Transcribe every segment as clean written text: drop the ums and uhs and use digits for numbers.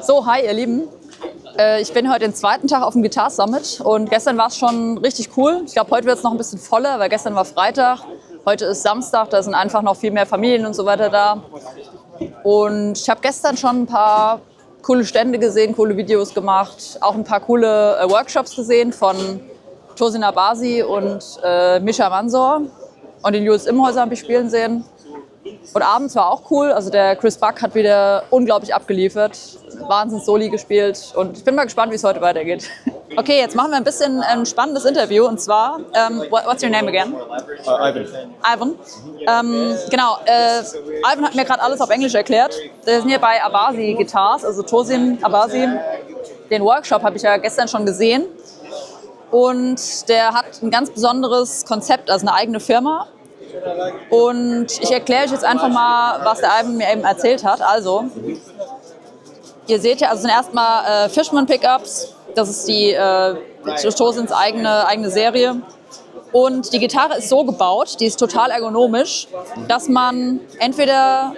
So, hi ihr Lieben. Ich bin heute den zweiten Tag auf dem Guitar Summit und gestern war es schon richtig cool. Ich glaube, heute wird es noch ein bisschen voller, weil gestern war Freitag. Heute ist Samstag, da sind einfach noch viel mehr Familien und so weiter da. Und ich habe gestern schon ein paar coole Stände gesehen, coole Videos gemacht, auch ein paar coole Workshops gesehen von Tosin Abasi und Misha Mansour. Und den Julius Imhäuser habe ich spielen sehen. Und abends war auch cool, also der Chris Buck hat wieder unglaublich abgeliefert, Wahnsinns-Soli gespielt und ich bin mal gespannt, wie es heute weitergeht. Okay, jetzt machen wir ein bisschen ein spannendes Interview und zwar, what's your name again? Ivan. Ivan. Genau, Ivan hat mir gerade alles auf Englisch erklärt. Wir sind hier bei Abasi Guitars, also Tosin Abasi. Den Workshop habe ich ja gestern schon gesehen und der hat ein ganz besonderes Konzept, also eine eigene Firma. Und ich erkläre euch jetzt einfach mal, was der Ivan mir eben erzählt hat. Also, ihr seht ja, also sind erstmal Fishman Pickups, das ist die Tosins eigene Serie. Und die Gitarre ist so gebaut, die ist total ergonomisch, dass man entweder,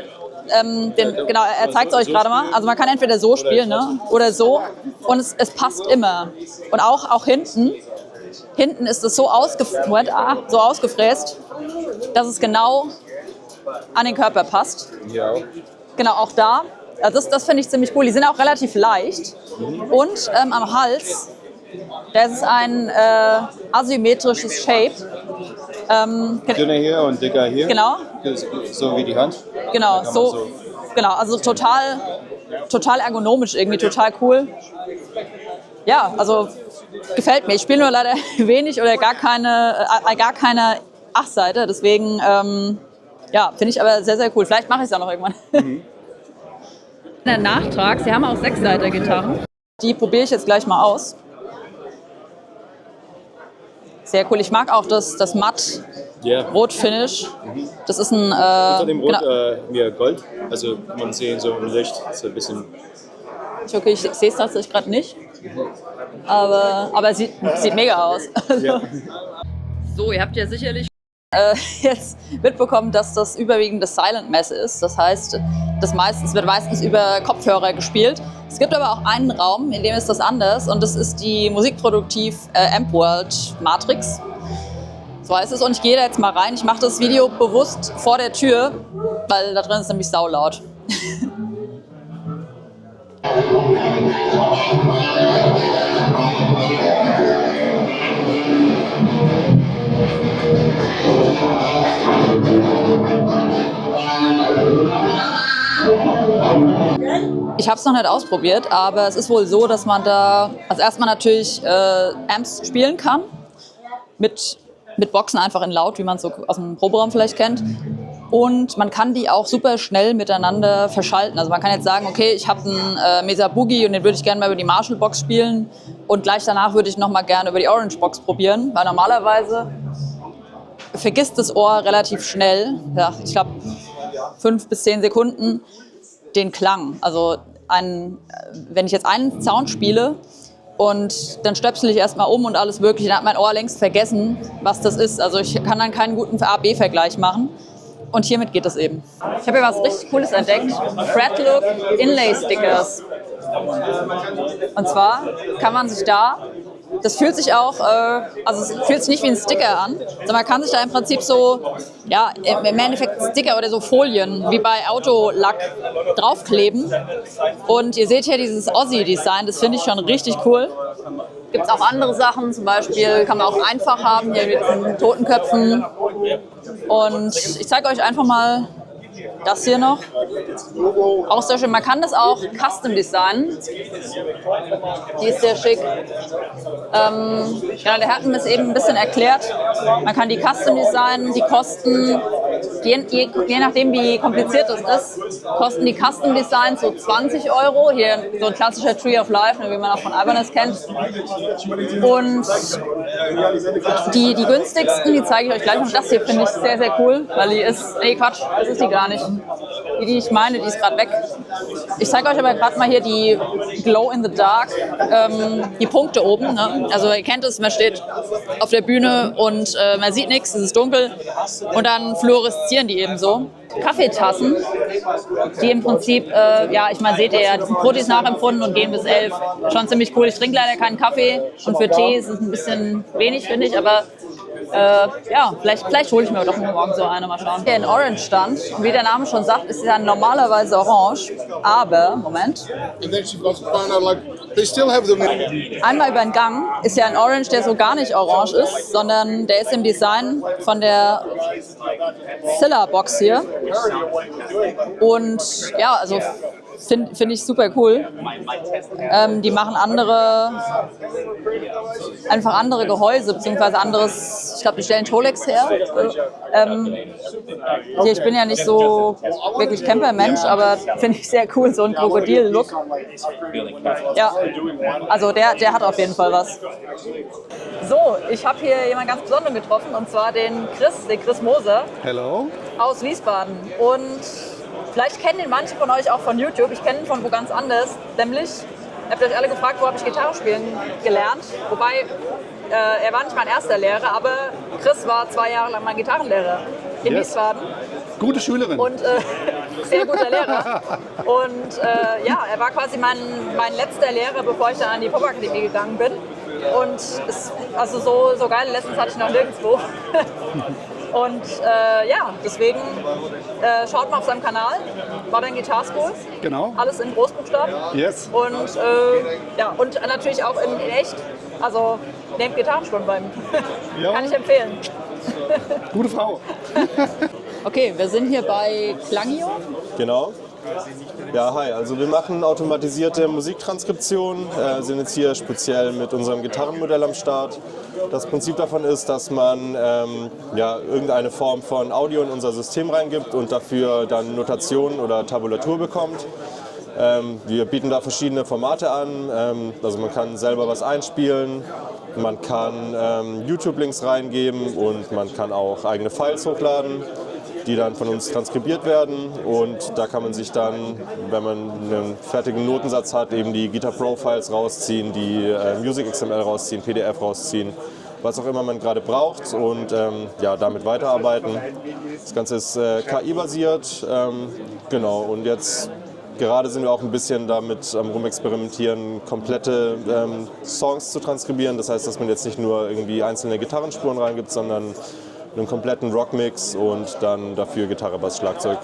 genau, er zeigt es euch gerade mal, also man kann entweder so spielen, ne, oder so und es passt immer. Und auch hinten ist es so ausgefräst, dass es genau an den Körper passt. Ja. Genau, auch da. Also das finde ich ziemlich cool. Die sind auch relativ leicht. Und am Hals, da ist ein asymmetrisches Shape. Dünner hier und dicker hier. Genau. So wie die Hand. Genau, genau, also total ergonomisch irgendwie, total cool. Ja, also gefällt mir. Ich spiele nur leider wenig oder gar keine Achtseite, deswegen ja, finde ich aber sehr, sehr cool. Vielleicht mache ich es ja noch irgendwann. Der Nachtrag, Sie haben auch Sechsseiter-Gitarren. Die probiere ich jetzt gleich mal aus. Sehr cool. Ich mag auch das matt Rot-Finish. Das ist ein... Unter dem Rot genau. mehr Gold. Also kann man sehen, so im Licht so ein bisschen... Okay, ich sehe es tatsächlich gerade nicht. Aber es sieht mega aus. Ja. So, ihr habt ja sicherlich jetzt mitbekommen, dass das überwiegend das Silent Mess ist. Das heißt, es wird meistens über Kopfhörer gespielt. Es gibt aber auch einen Raum, in dem ist das anders und das ist die Musikproduktiv Amp World Matrix. So heißt es und ich gehe da jetzt mal rein. Ich mache das Video bewusst vor der Tür, weil da drin ist nämlich saulaut. Ich habe es noch nicht ausprobiert, aber es ist wohl so, dass man da also erstmal natürlich Amps spielen kann, mit Boxen einfach in laut, wie man es so aus dem Proberaum vielleicht kennt. Und man kann die auch super schnell miteinander verschalten. Also man kann jetzt sagen, okay, ich habe einen Mesa Boogie und den würde ich gerne mal über die Marshall Box spielen und gleich danach würde ich noch mal gerne über die Orange Box probieren, weil normalerweise vergisst das Ohr relativ schnell, ja, ich glaube 5 bis 10 Sekunden, den Klang. Also wenn ich jetzt einen Sound spiele und dann stöpsel ich erstmal um und alles Mögliche, dann hat mein Ohr längst vergessen, was das ist. Also ich kann dann keinen guten A-B-Vergleich machen. Und hiermit geht es eben. Ich habe hier was richtig Cooles entdeckt. Fretlook Inlay Stickers. Und zwar kann man sich da, das fühlt sich auch, also es fühlt sich nicht wie ein Sticker an, sondern man kann sich da im Prinzip so, ja, im Endeffekt Sticker oder so Folien wie bei Autolack draufkleben. Und ihr seht hier dieses Aussie-Design, das finde ich schon richtig cool. Gibt es auch andere Sachen, zum Beispiel kann man auch einfach haben, hier mit diesen Totenköpfen. Und ich zeige euch einfach mal das hier noch. Auch sehr schön. Man kann das auch custom designen. Die ist sehr schick. Ja, der hat mir das eben ein bisschen erklärt. Man kann die custom designen, die kosten, je nachdem wie kompliziert das ist, kosten die custom Designs so 20 Euro. Hier so ein klassischer Tree of Life, wie man auch von Ibanez kennt. Und die günstigsten, die zeige ich euch gleich noch. Das hier finde ich sehr, sehr cool, weil die ist, nee Quatsch, das ist die gar nicht. Die ich meine, die ist gerade weg. Ich zeige euch aber gerade mal hier die Glow in the Dark, die Punkte oben. Ne? Also ihr kennt es, man steht auf der Bühne und man sieht nichts, es ist dunkel und dann fluoreszieren die eben so. Kaffeetassen, die im Prinzip, ja, ich meine, seht ihr ja, die sind Protis nachempfunden und gehen bis 11. Schon ziemlich cool. Ich trinke leider keinen Kaffee und für Tee ist es ein bisschen wenig, finde ich, aber ja, vielleicht hole ich mir doch morgen so eine, mal schauen. Der in Orange stand, und wie der Name schon sagt, ist ja normalerweise orange, aber, Moment. Einmal über den Gang ist ja ein Orange, der so gar nicht orange ist, sondern der ist im Design von der Zilla-Box hier. Und ja, also finde ich super cool. Die machen einfach andere Gehäuse, beziehungsweise anderes, ich glaube, die stellen Tolex her. Hier, ich bin ja nicht so wirklich Camper-Mensch, aber finde ich sehr cool, so ein Krokodil-Look. Ja, also der hat auf jeden Fall was. So, ich habe hier jemanden ganz Besonderen getroffen, und zwar den Chris Moser. Hello. Aus Wiesbaden. Und vielleicht kennen ihn manche von euch auch von YouTube. Ich kenne ihn von wo ganz anders. Nämlich, ihr habt euch alle gefragt, wo habe ich Gitarre spielen gelernt. Wobei, er war nicht mein erster Lehrer, aber Chris war 2 Jahre lang mein Gitarrenlehrer in Wiesbaden. Gute Schülerin. Und sehr guter Lehrer. Und ja, er war quasi mein letzter Lehrer, bevor ich dann an die Popakademie gegangen bin. Und also so geile Lessons hatte ich noch nirgendwo. Und ja, deswegen schaut mal auf seinem Kanal, Modern Guitar School. Genau. Alles in Großbuchstaben. Yes. Und ja, und natürlich auch in echt. Also nehmt Gitarrenstunden bei ihm. Ja. Kann ich empfehlen. Gute Frau. Okay, wir sind hier bei Klangio. Genau. Ja, hi. Also wir machen automatisierte Musiktranskription, sind jetzt hier speziell mit unserem Gitarrenmodell am Start. Das Prinzip davon ist, dass man ja, irgendeine Form von Audio in unser System reingibt und dafür dann Notation oder Tabulatur bekommt. Wir bieten da verschiedene Formate an, also man kann selber was einspielen, man kann YouTube-Links reingeben und man kann auch eigene Files hochladen, die dann von uns transkribiert werden, und da kann man sich dann, wenn man einen fertigen Notensatz hat, eben die Guitar Pro Files rausziehen, die Music XML rausziehen, PDF rausziehen, was auch immer man gerade braucht, und ja, damit weiterarbeiten. Das Ganze ist KI-basiert, genau, und jetzt gerade sind wir auch ein bisschen damit am Rumexperimentieren, komplette Songs zu transkribieren. Das heißt, dass man jetzt nicht nur irgendwie einzelne Gitarrenspuren reingibt, sondern einen kompletten Rockmix und dann dafür Gitarre, Bass, Schlagzeug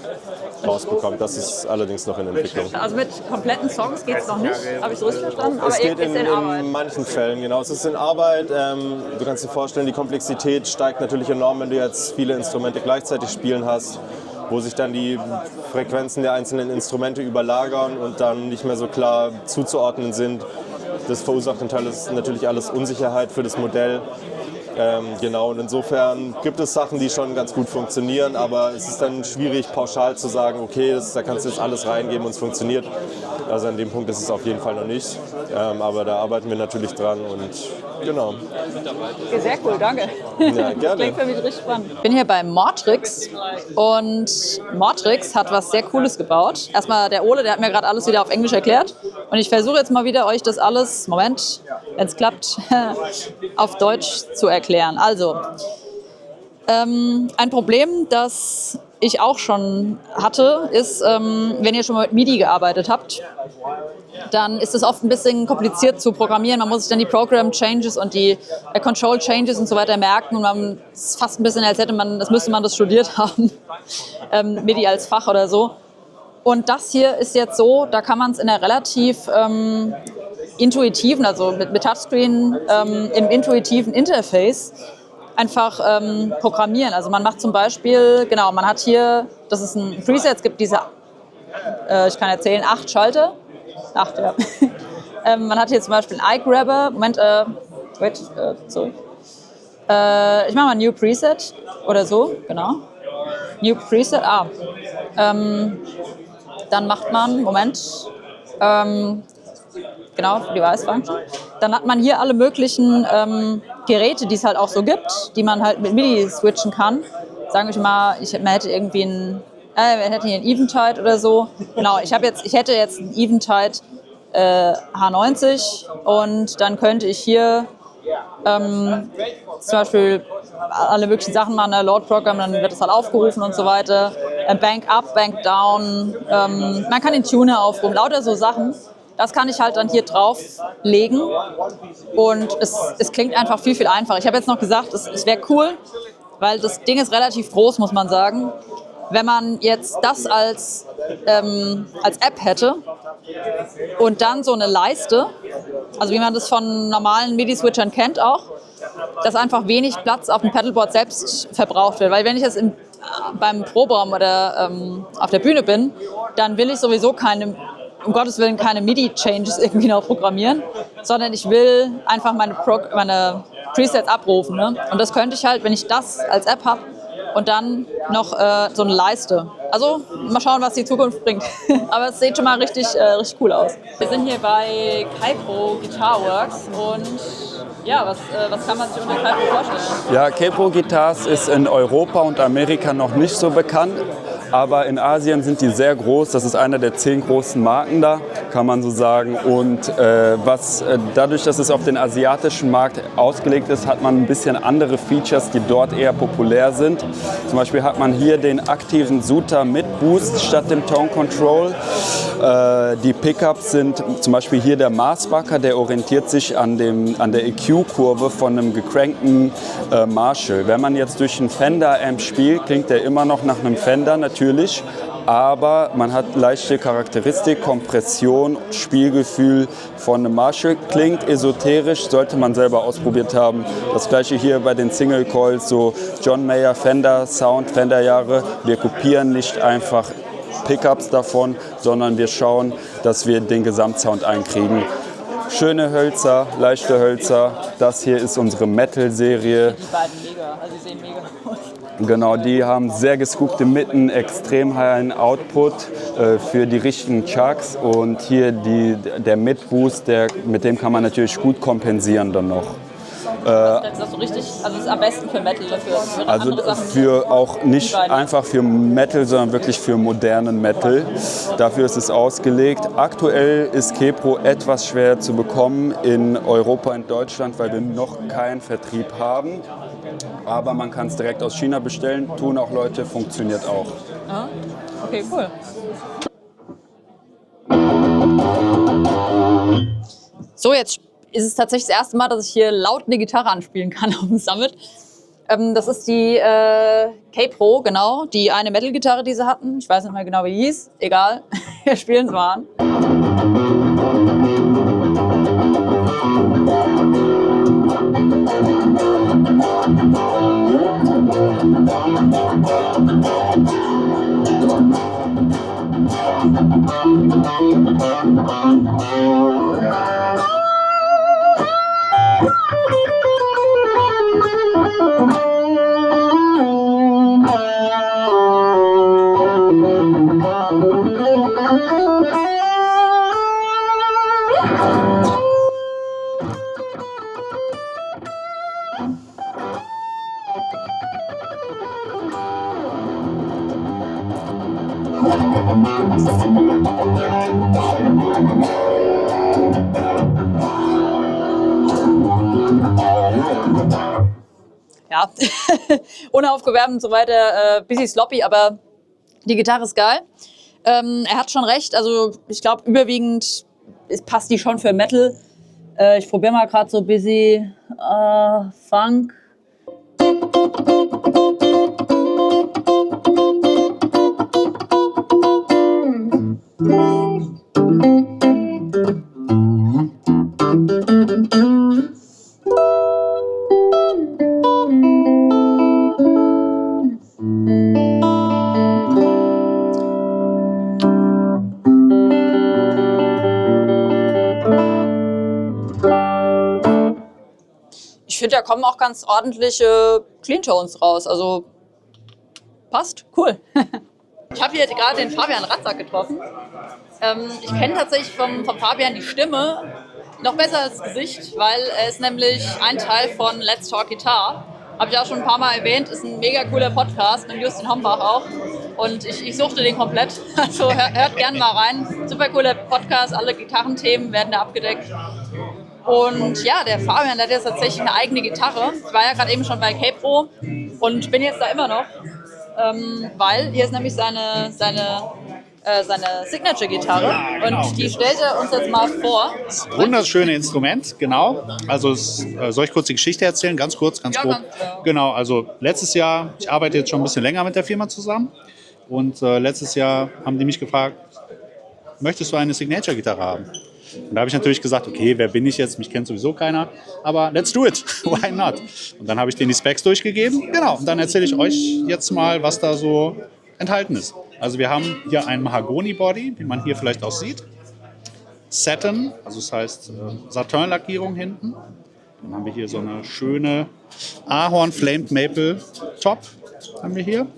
rausbekommt. Das ist allerdings noch in Entwicklung. Also mit kompletten Songs geht es noch nicht, habe ich so richtig verstanden? Es aber geht ist in Arbeit. in manchen Fällen, genau. Es ist in Arbeit. Du kannst dir vorstellen, die Komplexität steigt natürlich enorm, wenn du jetzt viele Instrumente gleichzeitig spielen hast, wo sich dann die Frequenzen der einzelnen Instrumente überlagern und dann nicht mehr so klar zuzuordnen sind. Das verursacht natürlich alles Unsicherheit für das Modell. Genau, und insofern gibt es Sachen, die schon ganz gut funktionieren, aber es ist dann schwierig, pauschal zu sagen, okay, da kannst du jetzt alles reingeben und es funktioniert. Also an dem Punkt ist es auf jeden Fall noch nicht, aber da arbeiten wir natürlich dran, und genau. Okay, sehr cool, danke. Ja, gerne. Klingt für mich richtig spannend. Ich bin hier bei Mortrix, und Mortrix hat was sehr Cooles gebaut. Erstmal der Ole, der hat mir gerade alles wieder auf Englisch erklärt, und ich versuche jetzt mal wieder euch das alles, Moment, wenn es klappt, auf Deutsch zu erklären. Also, ein Problem, das ich auch schon hatte, ist, wenn ihr schon mal mit MIDI gearbeitet habt, dann ist es oft ein bisschen kompliziert zu programmieren. Man muss sich dann die Program Changes und die Control Changes und so weiter merken, und es ist fast ein bisschen, als müsste man das studiert haben, MIDI als Fach oder so. Und das hier ist jetzt so, da kann man es in einer relativ intuitiven, also mit Touchscreen im intuitiven Interface einfach programmieren. Also man macht zum Beispiel, genau, man hat hier, das ist ein Preset, es gibt diese, ich kann erzählen, 8 Schalter. 8, ja. Man hat hier zum Beispiel einen iGrabber. Moment, sorry. Ich mache mal New Preset oder so, genau. New Preset, dann macht man, Moment, genau, Device Function. Dann hat man hier alle möglichen Geräte, die es halt auch so gibt, die man halt mit MIDI switchen kann. Sagen wir mal, man hätte irgendwie man hätte hier einen Eventide oder so. Genau, ich hätte jetzt einen Eventide H90, und dann könnte ich hier zum Beispiel alle möglichen Sachen machen, Load Program, dann wird es halt aufgerufen und so weiter. Bank up, Bank down, man kann den Tuner aufrufen, lauter so Sachen. Das kann ich halt dann hier drauflegen und es klingt einfach viel, viel einfacher. Ich habe jetzt noch gesagt, es wäre cool, weil das Ding ist relativ groß, muss man sagen. Wenn man jetzt das als App hätte und dann so eine Leiste, also wie man das von normalen MIDI-Switchern kennt auch, dass einfach wenig Platz auf dem Pedalboard selbst verbraucht wird. Weil wenn ich jetzt beim Proberaum oder auf der Bühne bin, dann will ich sowieso um Gottes Willen keine MIDI-Changes irgendwie noch programmieren, sondern ich will einfach meine Presets abrufen. Ne? Und das könnte ich halt, wenn ich das als App habe und dann noch so eine Leiste. Also mal schauen, was die Zukunft bringt. Aber es sieht schon mal richtig cool aus. Wir sind hier bei K-Pro Guitar Works und ja, was kann man sich unter K-Pro vorstellen? Ja, K-Pro Guitars ist in Europa und Amerika noch nicht so bekannt. Aber in Asien sind die sehr groß. Das ist einer der 10 großen Marken da, kann man so sagen. Und dadurch, dass es auf den asiatischen Markt ausgelegt ist, hat man ein bisschen andere Features, die dort eher populär sind. Zum Beispiel hat man hier den aktiven Suter mit Boost statt dem Tone Control. Die Pickups sind zum Beispiel hier der Maßbacker, der orientiert sich an der EQ-Kurve von einem gecrankten Marshall. Wenn man jetzt durch einen Fender-Amp spielt, klingt der immer noch nach einem Fender natürlich, aber man hat leichte Charakteristik, Kompression, Spielgefühl von einem Marshall. Klingt esoterisch, sollte man selber ausprobiert haben. Das gleiche hier bei den Single Coils, so John Mayer Fender Sound, Fender Jahre. Wir kopieren nicht einfach Pickups davon, sondern wir schauen, dass wir den Gesamtsound einkriegen. Schöne Hölzer, leichte Hölzer. Das hier ist unsere Metal-Serie. Die beiden mega, also die sehen mega aus. Genau, die haben sehr gescoopte Mitten, extrem heilen Output für die richtigen Chucks. Und hier der Mid-Boost, mit dem kann man natürlich gut kompensieren dann noch. Das so richtig, also ist am besten für Metal dafür. Also für auch nicht einfach für Metal, sondern wirklich für modernen Metal. Dafür ist es ausgelegt. Aktuell ist K-Pro etwas schwer zu bekommen in Europa und Deutschland, weil wir noch keinen Vertrieb haben. Aber man kann es direkt aus China bestellen, tun auch Leute, funktioniert auch. Ah, okay, cool. So, jetzt ist es tatsächlich das erste Mal, dass ich hier laut eine Gitarre anspielen kann auf dem Summit. Das ist die K-Pro, genau, die eine Metal-Gitarre, die sie hatten. Ich weiß nicht mehr genau, wie die hieß. Egal, wir spielen es mal an. Ja, unaufgewärmt und so weiter, bisschen sloppy, aber die Gitarre ist geil. Er hat schon recht, also ich glaube überwiegend passt die schon für Metal. Ich probiere mal gerade so ein bisschen Funk. Ich finde, da kommen auch ganz ordentliche Clean Tones raus. Also passt, cool. Ich habe hier gerade den Fabian Ratzak getroffen. Ich kenne tatsächlich vom Fabian die Stimme noch besser als das Gesicht, weil er ist nämlich ein Teil von Let's Talk Guitar. Habe ich auch schon ein paar Mal erwähnt, ist ein mega cooler Podcast, mit Justin Hombach auch. Und ich suchte den komplett. Also hört gerne mal rein. Super cooler Podcast, alle Gitarrenthemen werden da abgedeckt. Und ja, der Fabian, der hat jetzt tatsächlich eine eigene Gitarre. Ich war ja gerade eben schon bei K-Pro und bin jetzt da immer noch, weil hier ist nämlich seine Signature-Gitarre und die stellt er uns jetzt mal vor. Wunderschönes Instrument, genau. Also soll ich kurz die Geschichte erzählen? Ganz kurz, ganz grob. Genau, also letztes Jahr, ich arbeite jetzt schon ein bisschen länger mit der Firma zusammen und letztes Jahr haben die mich gefragt, möchtest du eine Signature-Gitarre haben? Und da habe ich natürlich gesagt, okay, wer bin ich jetzt? Mich kennt sowieso keiner, aber let's do it, why not? Und dann habe ich denen die Specs durchgegeben, genau, und dann erzähle ich euch jetzt mal, was da so enthalten ist. Also wir haben hier ein Mahagoni-Body, wie man hier vielleicht auch sieht. Satin, also das heißt Satin-Lackierung hinten. Dann haben wir hier so eine schöne Ahorn Flamed Maple Top, haben wir hier.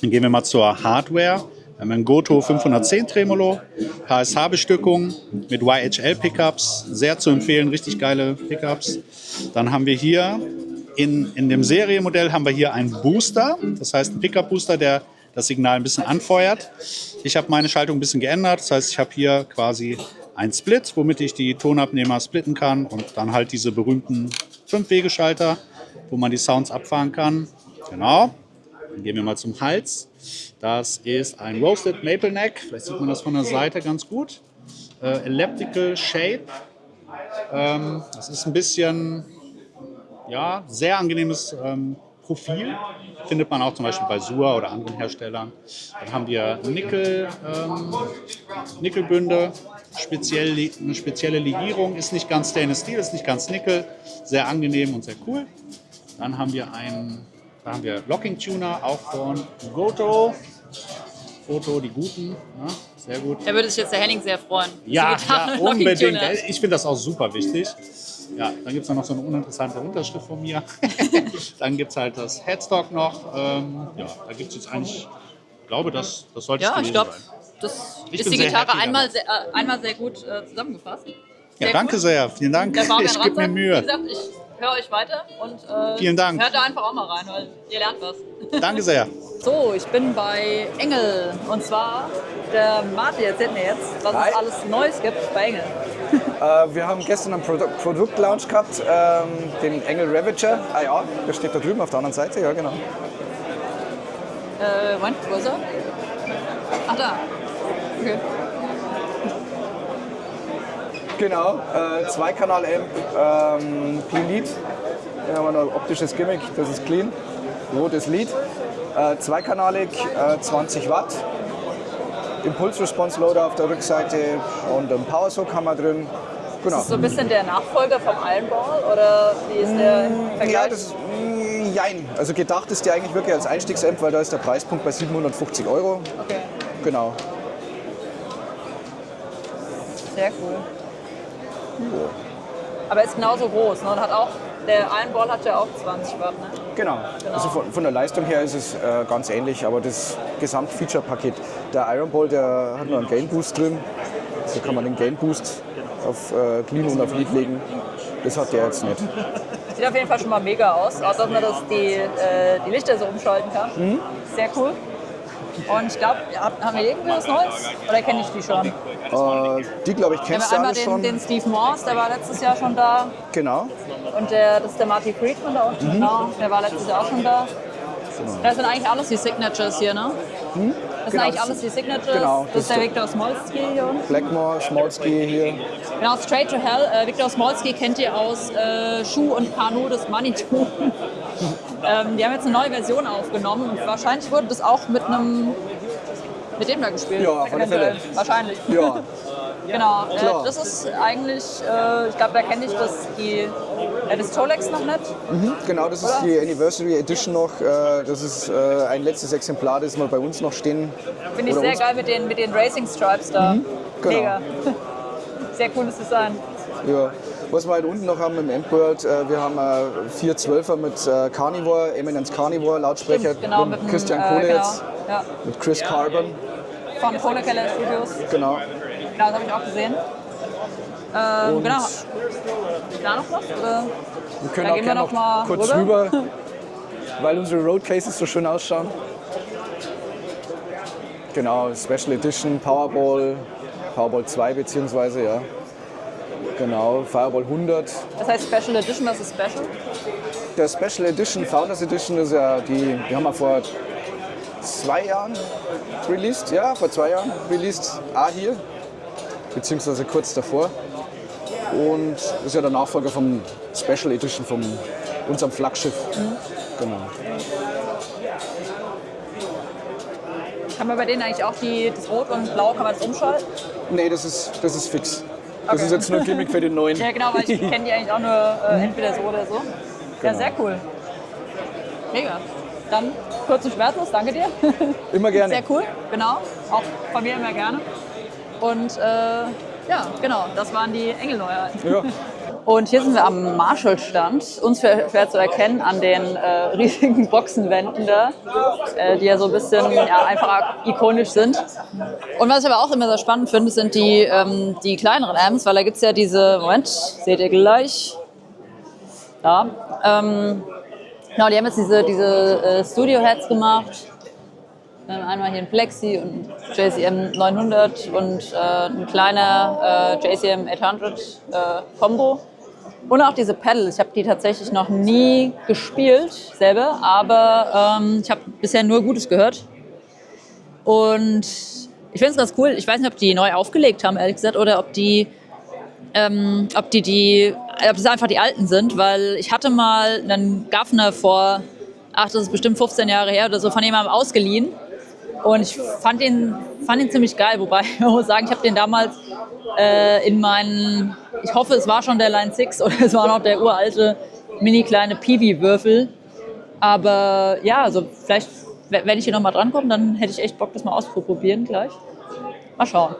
Dann gehen wir mal zur Hardware. Wir haben ein Goto 510 Tremolo, HSH-Bestückung mit YHL-Pickups, sehr zu empfehlen, richtig geile Pickups. Dann haben wir hier in dem Serienmodell haben wir hier einen Booster, das heißt ein Pickup-Booster, der das Signal ein bisschen anfeuert. Ich habe meine Schaltung ein bisschen geändert, das heißt ich habe hier quasi einen Split, womit ich die Tonabnehmer splitten kann und dann halt diese berühmten 5-Wege-Schalter, wo man die Sounds abfahren kann. Genau. Dann gehen wir mal zum Hals. Das ist ein Roasted Maple Neck. Vielleicht sieht man das von der Seite ganz gut. Elliptical Shape. Das ist ein bisschen, ja, sehr angenehmes Profil. Findet man auch zum Beispiel bei Suhr oder anderen Herstellern. Dann haben wir Nickelbünde. Eine spezielle Legierung. Ist nicht ganz Stainless Steel, ist nicht ganz Nickel. Sehr angenehm und sehr cool. Dann haben wir Locking Tuner, auch von Goto. Goto, die guten, ja, sehr gut. Da würde sich jetzt der Henning sehr freuen. Ja, unbedingt. Ich finde das auch super wichtig. Ja, dann gibt es noch so eine uninteressante Unterschrift von mir. Dann gibt es halt das Headstock noch. Ja, da gibt es jetzt eigentlich, ich glaube, das sollte es gewesen ich glaube, sein. das Ich ist bin die sehr Gitarre happy einmal sehr gut zusammengefasst. Ja, Sehr danke cool. sehr. Vielen Dank. Der Fabian Ich gebe mir Ranzer, Mühe. Wie gesagt, ich höre euch weiter und Vielen Dank. hört da einfach auch mal rein, weil ihr lernt was. Danke sehr. So, ich bin bei Engel und zwar der Martin erzählt mir jetzt, was Hi. es alles Neues gibt bei Engel. Wir haben gestern einen Produktlaunch gehabt, den Engel Ravager. Ah ja, der steht da drüben auf der anderen Seite, ja genau. Moment, wo ist er? Ach da. Okay. Genau, Zweikanal-Amp, Clean Lead. Hier haben wir noch ein optisches Gimmick, das ist clean. Rotes Lead. Zweikanalig, 20 Watt. Impulse-Response-Loader auf der Rückseite und einen Power-Soak haben wir drin. Genau. Ist das so ein bisschen der Nachfolger vom Iron Ball oder wie ist der Vergleich? Ja, das ist, jein. Also gedacht ist der eigentlich wirklich als Einstiegsamp, weil da ist der Preispunkt bei 750 €. Okay, Genau. sehr cool. Aber er ist genauso groß, ne? Und hat auch, der Iron Ball hat ja auch 20 Watt, ne? Genau. Also von der Leistung her ist es ganz ähnlich, aber das Gesamt-Feature-Paket. Der Iron Ball, der hat noch einen Gain Boost drin. Da kann man den Gain Boost auf Clean und auf Lead legen. Das hat der jetzt nicht. Sieht auf jeden Fall schon mal mega aus, außer dass man die Lichter so umschalten kann. Sehr cool. Und ich glaube, haben wir irgendwie was Neues? Oder kenne ich die schon? Die, glaube ich, Wir kennst haben du einmal alle schon. den Steve Morse, der war letztes Jahr schon da. Genau. Und das ist der Marty Friedman da unten, genau. Der war letztes Jahr auch schon da. Das sind eigentlich alles die Signatures hier, ne? Das sind Genau, eigentlich alles die Signatures. genau, Das ist der Victor Smolsky hier unten. Blackmore, Smolsky hier. Genau, Straight to Hell. Victor Smolsky kennt ihr aus Schuh und Kanu des Manitou. Die haben jetzt eine neue Version aufgenommen und wahrscheinlich wurde das auch mit dem da gespielt. Ja, auf alle Fälle. Wahrscheinlich. Ja, Genau. Klar. Das ist eigentlich, ich glaube, da kenne ich das Tolex noch nicht. genau, das ist die Anniversary Edition noch. Das ist ein letztes Exemplar, das wir bei uns noch stehen. Finde ich Oder sehr uns- geil mit den Racing Stripes da. genau. Mega. Sehr cooles Design. Ja. Was wir halt unten noch haben im Amp-World, wir haben 412er mit Carnivore, Eminence Carnivore Lautsprecher, Stimmt, genau, mit dem, Christian Kohle genau, jetzt, ja, mit Chris Carbon. von Kohlekeller Studios. Genau. Genau, das habe ich auch gesehen. Und Genau. Da noch was? Oder? wir können Da auch gehen wir gerne noch mal kurz rüber. rüber, weil unsere Roadcases so schön ausschauen. Genau, Special Edition, Powerball 2 beziehungsweise, ja. Genau, Fireball 100. Das heißt Special Edition, was ist Special? Der Special Edition, Founders Edition, ist ja die haben wir vor 2 Jahren released. Ja, vor 2 Jahren released. Hier, beziehungsweise kurz davor. Und das ist ja der Nachfolger vom Special Edition, von unserem Flaggschiff. Genau. Haben wir bei denen eigentlich auch das Rot und Blau, kann man das umschalten? Nee, das ist fix. Das Okay. ist jetzt nur ein Gimmick für den neuen. Ja, genau, weil ich kenne die eigentlich auch nur entweder so oder so. Ja, Genau. sehr cool. Mega. Dann kurz und schmerzlos, danke dir. Immer gerne. Sehr cool, genau. Auch von mir immer gerne. Und ja, genau, das waren die Engelneuheiten. Ja. Und hier sind wir am Marshall-Stand. Uns schwer zu erkennen an den riesigen Boxenwänden da, die ja so ein bisschen einfach ikonisch sind. Und was ich aber auch immer sehr spannend finde, sind die kleineren Amps, weil da gibt es ja diese, Moment, seht ihr gleich, da. Genau, die haben jetzt diese Studio-Heads gemacht. Einmal hier ein Plexi und JCM 900 und ein kleiner JCM 800 Combo. Und auch diese Pedals. Ich habe die tatsächlich noch nie gespielt selber, aber ich habe bisher nur Gutes gehört. Und ich finde es ganz cool. Ich weiß nicht, ob die neu aufgelegt haben, ehrlich gesagt, oder ob das einfach die alten sind, weil ich hatte mal einen Gaffner das ist bestimmt 15 Jahre her oder so, von jemandem ausgeliehen. Und ich fand ihn ziemlich geil, wobei ich muss sagen, ich habe den damals ich hoffe, es war schon der Line 6 oder es war noch der uralte, mini kleine Peewee-Würfel. Aber ja, also vielleicht, wenn ich hier nochmal drankomme, dann hätte ich echt Bock, das mal auszuprobieren gleich. Mal schauen.